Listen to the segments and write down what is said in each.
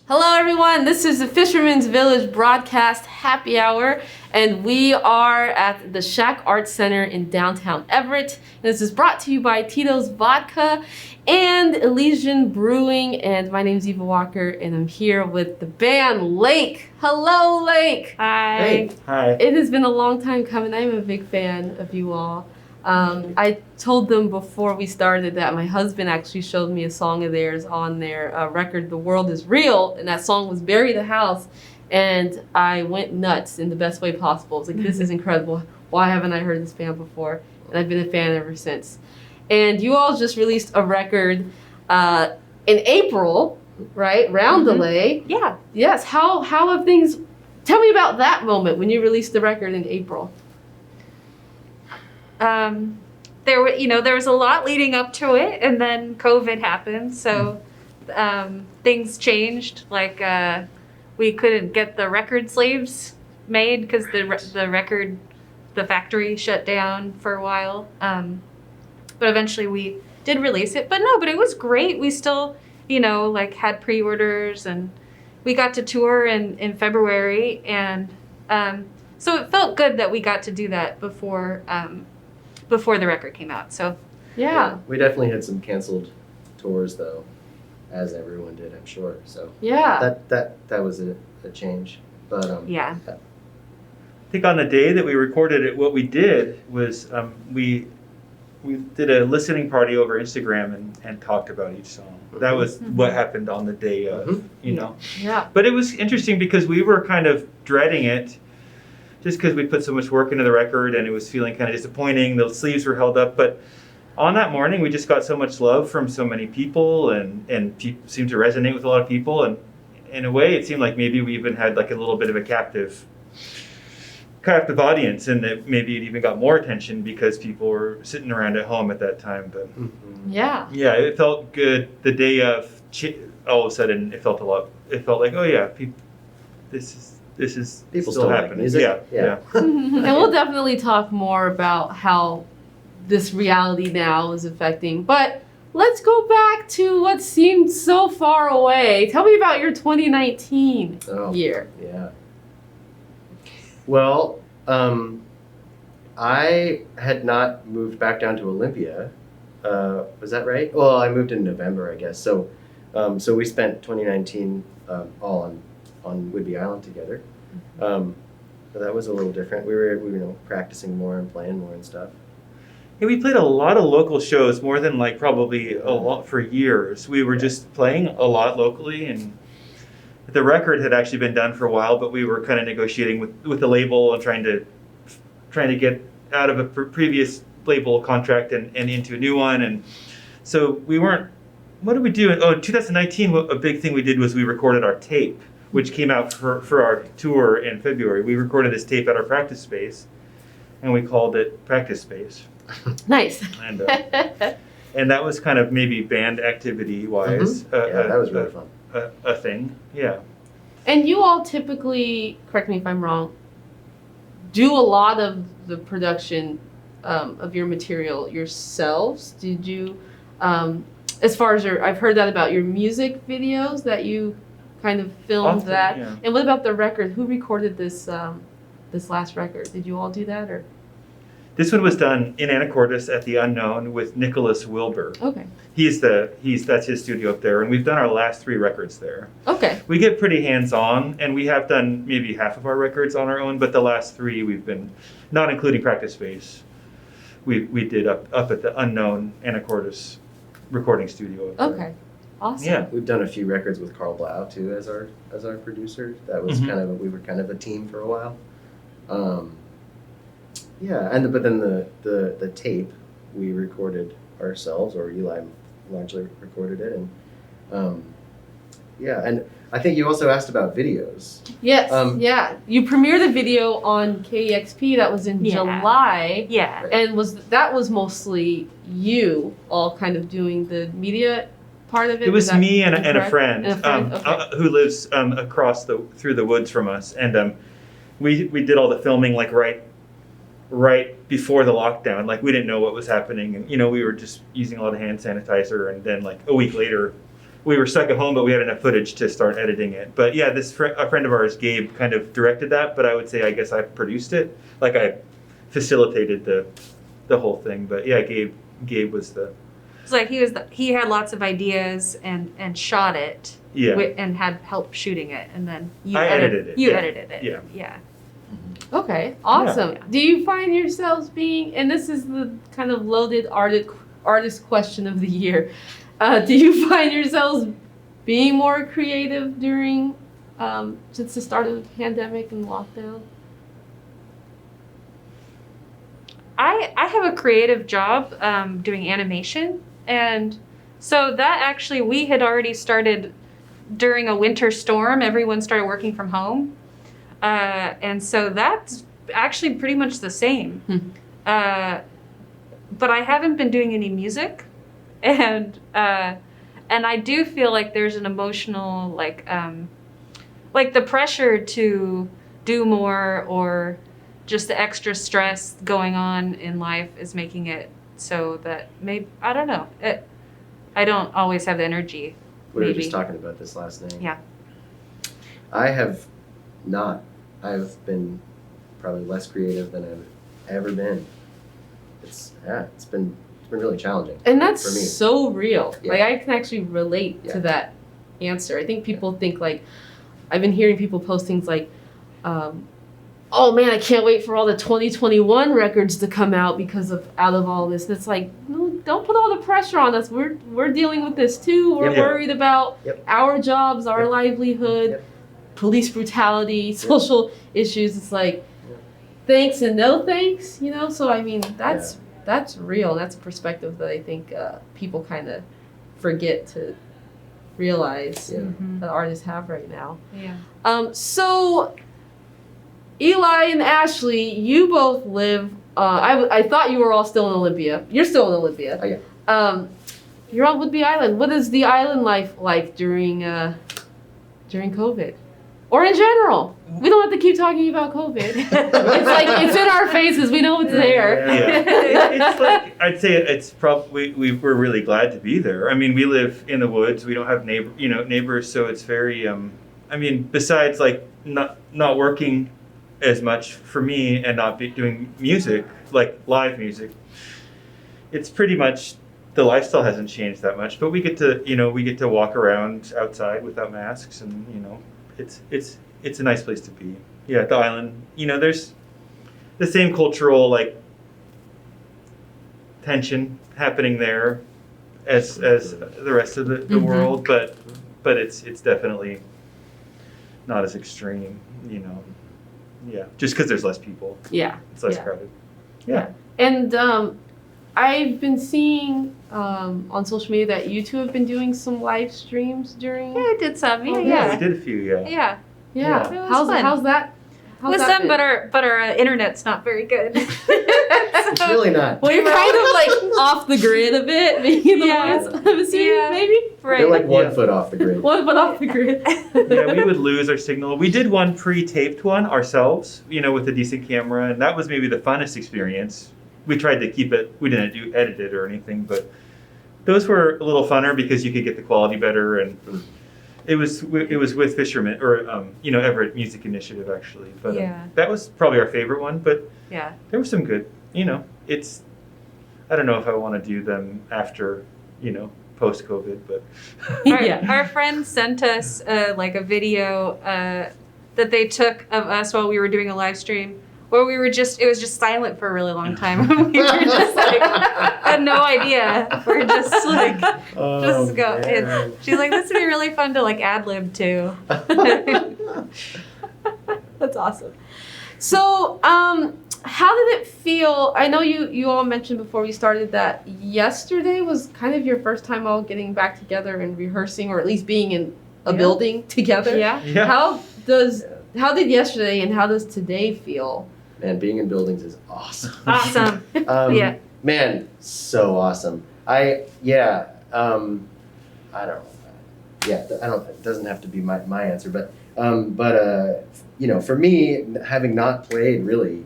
Hello everyone, this is the Fisherman's Village Broadcast Happy Hour, and we are at the Shack Arts Center in downtown Everett. And this is brought to you by Tito's Vodka and Elysian Brewing, and my name's Eva Walker, and I'm here with the band Lake. Hello Lake! Hi. Hey. Hi. It has been a long time coming. I'm a big fan of you all. I told them before we started that my husband actually showed me a song of theirs on their record, The World Is Real, and that song was Bury the House, and I went nuts in the best way possible. I was like, this is incredible. Why haven't I heard this band before? And I've been a fan ever since. And you all just released a record in April, right? Round delay. Yeah. Yes. How have things... Tell me about that moment when you released the record in April. There was a lot leading up to it, and then COVID happened, so things changed. Like we couldn't get the record sleeves made because the factory shut down for a while. But eventually we did release it. But it was great. We still, had pre-orders, and we got to tour in February, and so it felt good that we got to do that before the record came out. So Yeah. We definitely had some canceled tours though, as everyone did, I'm sure. So Yeah. that was a change. But yeah. I think on the day that we recorded it, what we did was we did a listening party over Instagram and talked about each song. That was what happened on the day of, Yeah. But it was interesting because we were kind of dreading it just because we put so much work into the record and it was feeling kind of disappointing. The sleeves were held up. But on that morning, we just got so much love from so many people and people seemed to resonate with a lot of people. And in a way, it seemed like maybe we even had like a little bit of a captive audience, and that maybe it even got more attention because people were sitting around at home at that time. But Yeah. yeah, it felt good. The day of, all of a sudden, it felt like, oh yeah, this is people still still like happening. music. Yeah. And we'll definitely talk more about how this reality now is affecting. But let's go back to what seemed so far away. Tell me about your 2019 year. Yeah. Well, I had not moved back down to Olympia. Was that right? Well, I moved in November, I guess. So we spent 2019 all on Whidbey Island together. So that was a little different. We were practicing more and playing more and stuff. Yeah, we played a lot of local shows, more than like probably a lot for years. We were just playing a lot locally, and the record had actually been done for a while, but we were kind of negotiating with the label and trying to get out of a previous label contract and into a new one. And so we weren't. What did we do? In 2019, a big thing we did was we recorded our tape, which came out for our tour in February. We recorded this tape at our practice space, and we called it Practice Space. Nice. And and that was kind of maybe band activity wise. That was really fun. A thing, yeah. And you all typically, correct me if I'm wrong, do a lot of the production of your material yourselves. Did you, as far as I've heard that about your music videos, that you kind of filmed Often, that. yeah. And what about the record? Who recorded this last record? Did you all do that, or? This one was done in Anacortes at the Unknown with Nicholas Wilbur. Okay. That's his studio up there, and we've done our last 3 records there. Okay. We get pretty hands-on, and we have done maybe half of our records on our own, but the last 3 we've been, not including Practice Space, we did up at the Unknown Anacortes recording studio up there. Okay. Awesome. Yeah. We've done a few records with Carl Blau too as our producer. That was we were kind of a team for a while. But then the tape we recorded ourselves, or Eli largely recorded it, and and I think you also asked about videos. Yes. Yeah. You premiered a video on KEXP that was in July. Yeah. And that was mostly you all kind of doing the media part of it? It was me and a friend, Okay. who lives across through the woods from us, and we did all the filming like right before the lockdown. Like we didn't know what was happening, and we were just using a lot of hand sanitizer, and then like a week later we were stuck at home, but we had enough footage to start editing it. But yeah, a friend of ours, Gabe, kind of directed that, but I would say I guess I produced it. Like I facilitated the whole thing. But yeah, Gabe was the. It's like he had lots of ideas and shot it. Yeah. And had help shooting it, and then I edited it. You Yeah. edited it. Yeah. Yeah. Okay, awesome. Yeah. Do you find yourselves being, and this is the kind of loaded artist question of the year, do you find yourselves being more creative during, since the start of the pandemic and lockdown? I have a creative job doing animation, and so that actually we had already started during a winter storm. Everyone started working from home, and so that's actually pretty much the same. But I haven't been doing any music, and I do feel like there's an emotional like the pressure to do more, or just the extra stress going on in life is making it so that maybe, I don't know, I don't always have the energy. We were Maybe. just talking about this last night. Yeah. I have not. I've been probably less creative than I've ever been. It's been really challenging. And that's for me. so real. Yeah. Like, I can actually relate Yeah. to that answer. I think people think, like, I've been hearing people post things like, oh man, I can't wait for all the 2021 records to come out because of out of all this. It's like, no, don't put all the pressure on us. We're dealing with this too. We're Yep. worried about Yep. our jobs, our Yep. livelihood, Yep. police brutality, social issues. It's like, thanks and no thanks, you know? So, I mean, that's real. That's a perspective that I think people kind of forget to realize Yeah. that artists have right now. Yeah. So, Eli and Ashley, you both live. I thought you were all still in Olympia. You're still in Olympia. Oh, yeah. You're on Whidbey Island. What is the island life like during COVID, or in general? We don't have to keep talking about COVID. It's like it's in our faces. We know it's there. Yeah. It's like, I'd say it's probably we're really glad to be there. I mean, we live in the woods. We don't have neighbors, so it's very. I mean, besides like not working as much for me and not be doing music, like live music, it's pretty much the lifestyle hasn't changed that much. But we get to walk around outside without masks, and it's a nice place to be. Yeah, the island. There's the same cultural like tension happening there as the rest of the world, but it's definitely not as extreme. Yeah, just because there's less people. Yeah. It's less Yeah. crowded. Yeah. And I've been seeing on social media that you two have been doing some live streams during. Yeah, I did some. Oh, Yeah. We did a few. Yeah. Yeah. Yeah. It was How's fun. how's that? How's With that some, been? but our internet's not very good. It's really not. Well, you're kind of like off the grid a bit, being in the Yeah. woods. I'm assuming, Yeah. maybe Right. They're like one Yeah. foot off the grid. one foot off the grid. Yeah, we would lose our signal. We did one pre-taped one ourselves, with a decent camera, and that was maybe the funnest experience. We tried to keep it. We didn't edit it or anything, but those were a little funner because you could get the quality better, and it was with Fisherman or Everett Music Initiative actually. But Yeah. that was probably our favorite one. But Yeah. there were some good. It's I don't know if I want to do them after post-COVID, but Our friend sent us like a video that they took of us while we were doing a live stream where it was just silent for a really long time. We were just like, had no idea. We're just like, just go. And she's like, this would be really fun to like ad lib to. That's awesome. So, how did it feel? I know you all mentioned before we started that yesterday was kind of your first time all getting back together and rehearsing, or at least being in a building together. Yeah. yeah. How did yesterday and how does today feel? Man, being in buildings is awesome. Awesome. Yeah. Man, so awesome. I don't know. Yeah, it doesn't have to be my answer, but for me, having not played really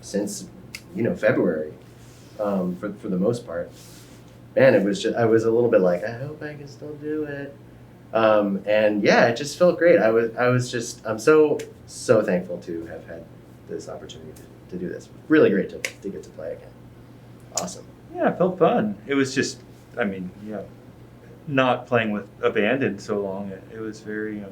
since February, for the most part, man, I was a little bit like, I hope I can still do it. And yeah, it just felt great. I'm so thankful to have had this opportunity to do this. Really great to get to play again. Awesome. Yeah, it felt fun. It was just, I mean, yeah, not playing with a band in so long. It was very,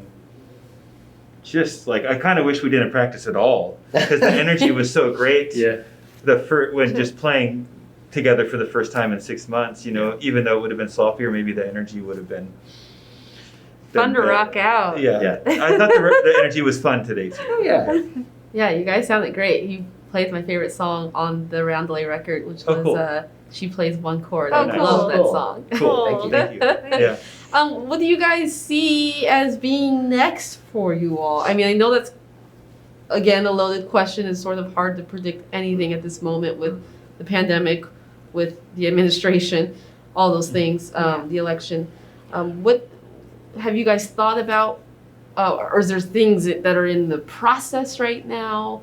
just like, I kind of wish we didn't practice at all because the energy was so great. Yeah. When just playing together for the first time in 6 months, even though it would have been sloppier, maybe the energy would have been Fun to rock out. Yeah. I thought the energy was fun today too. Oh yeah. Yeah, you guys sounded great. You played my favorite song on the Roundelay record, which was cool. She Plays One Chord. Oh, I cool. love that Cool. song. Cool. Thank you. Yeah. What do you guys see as being next for you all? I mean, I know that's, again, a loaded question. It's sort of hard to predict anything at this moment with the pandemic, with the administration, all those things, the election. What have you guys thought about, or is there things that are in the process right now?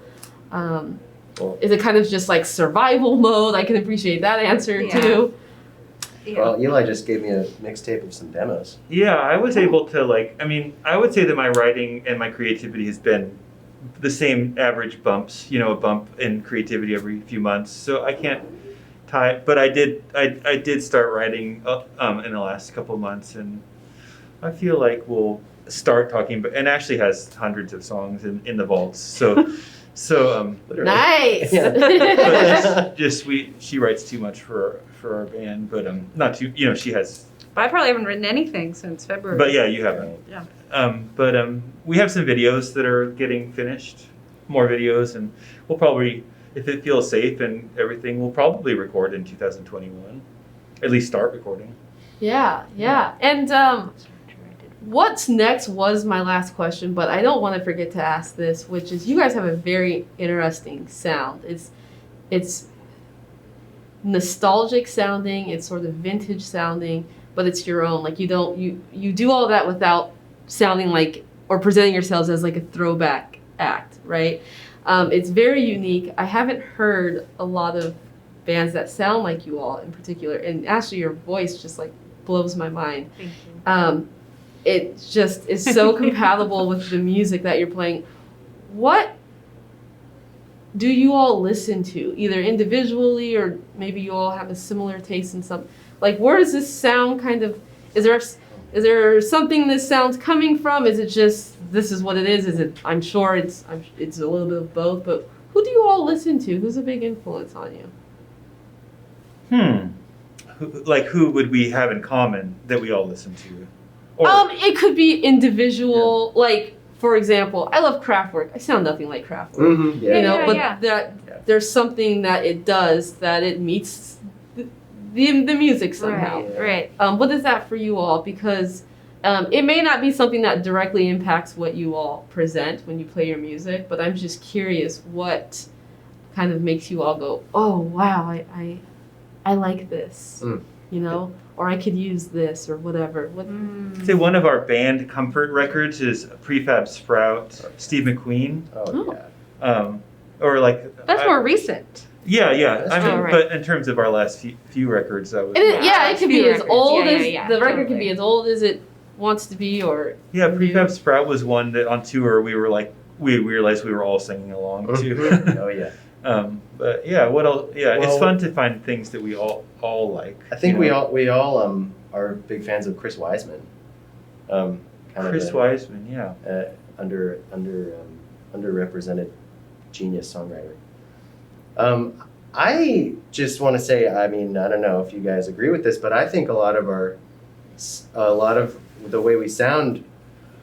Is it kind of just like survival mode? I can appreciate that answer too. Yeah. Well, Eli just gave me a mixtape of some demos. Yeah, I was able to I would say that my writing and my creativity has been the same average bumps, a bump in creativity every few months. So I can't tie it, but I did start writing in the last couple of months, and I feel like we'll start talking, and Ashley has hundreds of songs in the vaults. So Literally. Nice. Yeah. she writes too much for our band, but not too, she has. But I probably haven't written anything since February. But yeah, you haven't. Yeah. But we have some videos that are getting finished, more videos, and we'll probably, if it feels safe and everything, we'll probably record in 2021. At least start recording. Yeah. And what's next was my last question, but I don't want to forget to ask this, which is you guys have a very interesting sound. It's nostalgic sounding, it's sort of vintage sounding, but it's your own. Like you do all that without sounding like or presenting yourselves as like a throwback act, right? It's very unique. I haven't heard a lot of bands that sound like you all in particular, and actually your voice just like blows my mind. Thank you. It just is so compatible with the music that you're playing. What do you all listen to, either individually or maybe you all have a similar taste in some? Like, where does this sound kind of? Is there something this sound's coming from? Is it just this is what it is? Is it? I'm sure it's a little bit of both. But who do you all listen to? Who's a big influence on you? Who would we have in common that we all listen to? It could be individual. Like, for example, I love Kraftwerk. I sound nothing like Kraftwerk. Mm-hmm. Yeah. But there's something that it does that it meets the music somehow. Right. What is that for you all? Because it may not be something that directly impacts what you all present when you play your music, but I'm just curious what kind of makes you all go, oh wow, I like this, or I could use this or whatever. I'd say one of our band comfort records is Prefab Sprout, Steve McQueen. Oh yeah. Or like That's more recent. Yeah. That's I mean, true. but in terms of our last few records, that was. It could be few as records. old Yeah, as yeah, the record could totally. be as old as it wants to be, or Yeah, Prefab Sprout was one that on tour we were like we realized we were all singing along to. Oh yeah. But yeah, what else? Yeah, it's Well, fun to find things that we all like. I think we all are big fans of Chris Wiseman. Chris Wiseman, yeah. Underrepresented genius songwriter. I just want to say, I mean, I don't know if you guys agree with this, but I think a lot of the way we sound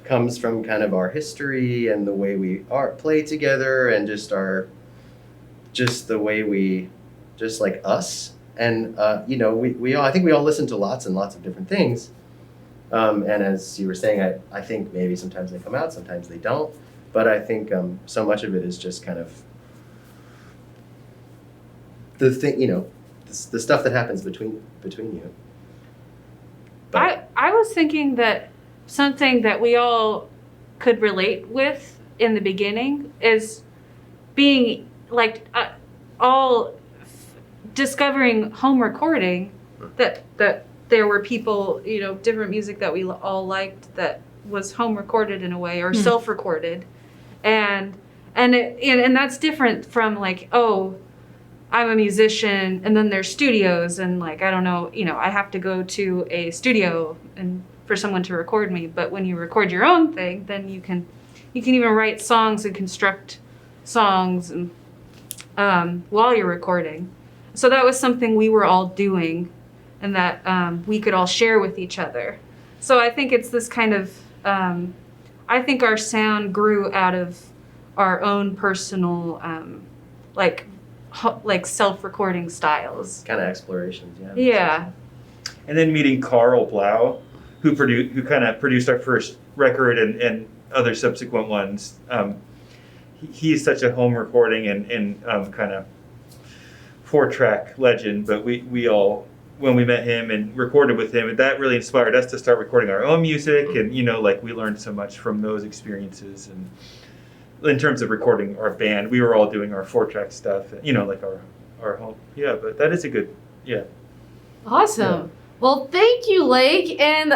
comes from kind of our history and the way we play together and just the way we, just like us. And, we all, I think we all listen to lots and lots of different things. And as you were saying, I think maybe sometimes they come out, sometimes they don't. But I think so much of it is just kind of the thing, the stuff that happens between you. But, I was thinking that something that we all could relate with in the beginning is being like all discovering home recording that there were people, different music that we all liked that was home recorded in a way or self-recorded, and that's different from like, oh, I'm a musician and then there's studios and like, I don't know, I have to go to a studio and for someone to record me. But when you record your own thing, then you can even write songs and construct songs and while you're recording. So that was something we were all doing and that we could all share with each other. So I think it's this kind of, I think our sound grew out of our own personal, like self-recording styles. Kind of explorations, yeah. Yeah. And then meeting Carl Blau, who kind of produced our first record and other subsequent ones. He's such a home recording and kind of 4-track legend, but we all, when we met him and recorded with him, that really inspired us to start recording our own music, and we learned so much from those experiences. And in terms of recording our band, we were all doing our 4-track stuff, like our home. Yeah, but that is a good, yeah. Awesome. Yeah. Well, thank you, Lake. And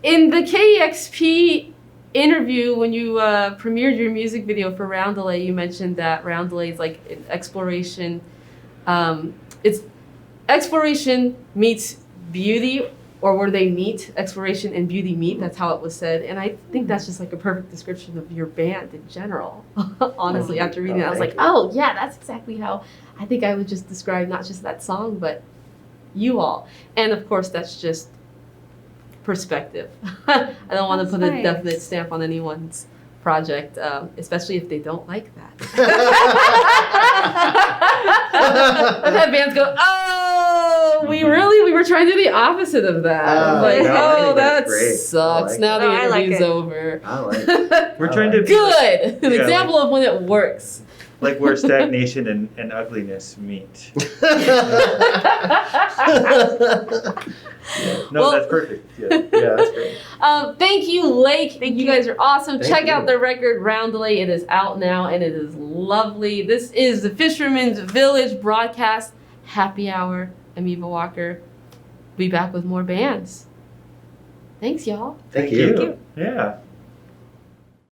in the KEXP interview, when you premiered your music video for Roundelay, you mentioned that Roundelay is like an exploration. It's exploration meets beauty, or where they meet, exploration and beauty meet. That's how it was said. And I think that's just like a perfect description of your band in general. Honestly, after reading it, I was like, oh, yeah, that's exactly how I think I would just describe not just that song, but you all. And of course, that's just perspective. I don't want to put a definite stamp on anyone's project, especially if they don't like that. I've had bands go, oh, we were trying to do the opposite of that. That sucks. Like now it. the I like interview's it. over. I like it. We're trying to be Good. An Yeah, example of when it works. like where stagnation and ugliness meet. No, Well- that's perfect. Yeah. Yeah, that's great. Thank you, Lake. Thank you you. guys are awesome. Thank Check you. out the record Roundelay. It is out now and it is lovely. This is the Fisherman's Village broadcast happy hour. I'm Eva Walker. Be back with more bands. Thanks, y'all. Thank you. Yeah.